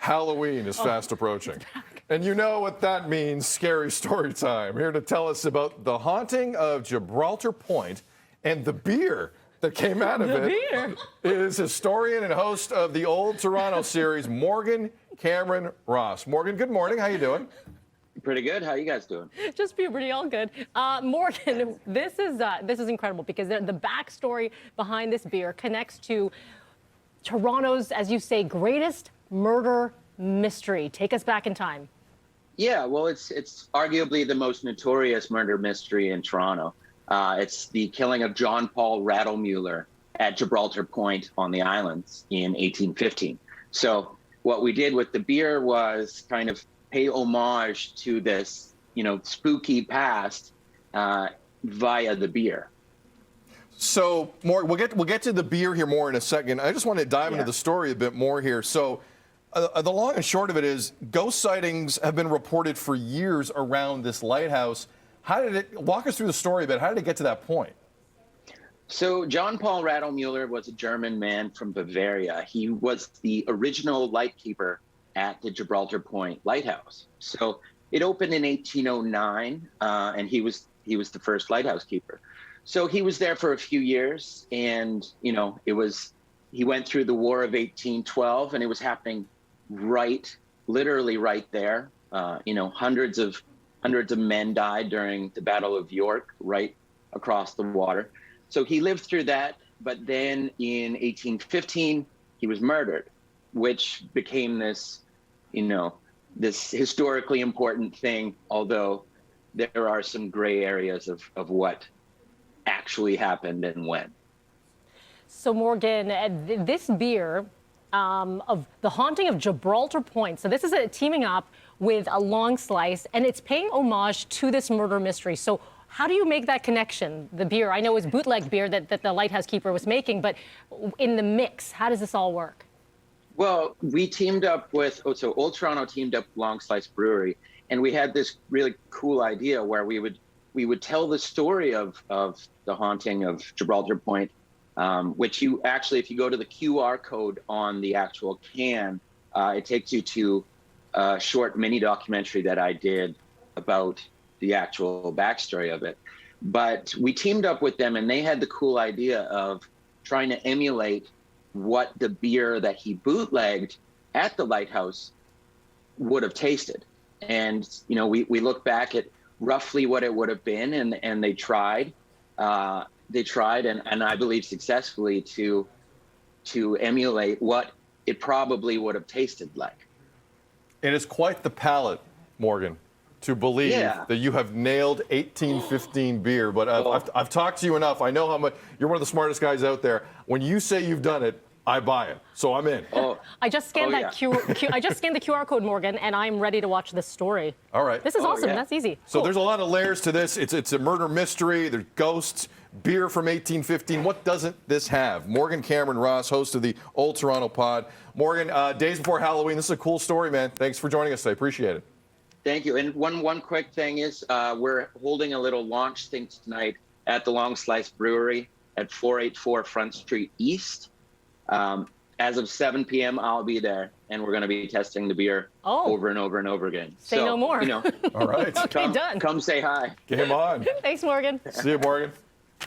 Halloween is fast approaching. And you know what that means, scary story time. Here to tell us about the haunting of Gibraltar Point and the beer that came out of it is historian and host of the Old Toronto series, Morgan Cameron Ross. Morgan, good morning. How you doing? Pretty good. How you guys doing? Just puberty, all good. Morgan, this is incredible because the backstory behind this beer connects to Toronto's, as you say, greatest murder mystery. Take us back in time. Yeah, well, it's arguably the most notorious murder mystery in Toronto. It's the killing of John Paul Rattlemuller at Gibraltar Point on the islands in 1815. So what we did with the beer was kind of pay homage to this, spooky past via the beer. So, more we'll get to the beer here more in a second. I just want to dive into the story a bit more here. So, the long and short of it is, ghost sightings have been reported for years around this lighthouse. Walk us through the story a bit. How did it get to that point? So, John Paul Rattlemuller was a German man from Bavaria. He was the original lightkeeper at the Gibraltar Point lighthouse. So, it opened in 1809, and he was the first lighthouse keeper. So he was there for a few years, and he went through the War of 1812, and it was happening literally right there. Hundreds of men died during the Battle of York, right across the water. So he lived through that, but then in 1815 he was murdered, which became this historically important thing. Although there are some gray areas of what actually happened and when. So Morgan, this beer of the haunting of Gibraltar Point. So this is teaming up with a long slice, and it's paying homage to this murder mystery. So how do you make that connection? The beer, I know, is bootleg beer that the lighthouse keeper was making, but in the mix, how does this all work? Well, we teamed up with, Old Toronto teamed up with Long Slice Brewery, and we had this really cool idea where we would tell the story of the haunting of Gibraltar Point, which if you go to the QR code on the actual can, it takes you to a short mini documentary that I did about the actual backstory of it. But we teamed up with them, and they had the cool idea of trying to emulate what the beer that he bootlegged at the lighthouse would have tasted. And, we look back at roughly what it would have been, and they tried, and I believe successfully to emulate what it probably would have tasted like. It is quite the palate, Morgan, to believe that you have nailed 1815 beer. But I've talked to you enough. I know how much you're one of the smartest guys out there. When you say you've done it, I buy it, so I'm in. I just scanned I just scanned the QR code, Morgan, and I'm ready to watch this story. All right. This is awesome. Yeah. That's easy. So cool. There's a lot of layers to this. It's a murder mystery. There's ghosts, beer from 1815. What doesn't this have? Morgan Cameron Ross, host of the Old Toronto Pod. Morgan, days before Halloween. This is a cool story, man. Thanks for joining us today. Appreciate it. Thank you. And one quick thing is we're holding a little launch thing tonight at the Long Slice Brewery at 484 Front Street East. As of 7 p.m., I'll be there, and we're going to be testing the beer over and over and over again. Say no more. All right. Okay, done. Come say hi. Game on. Thanks, Morgan. See you, Morgan.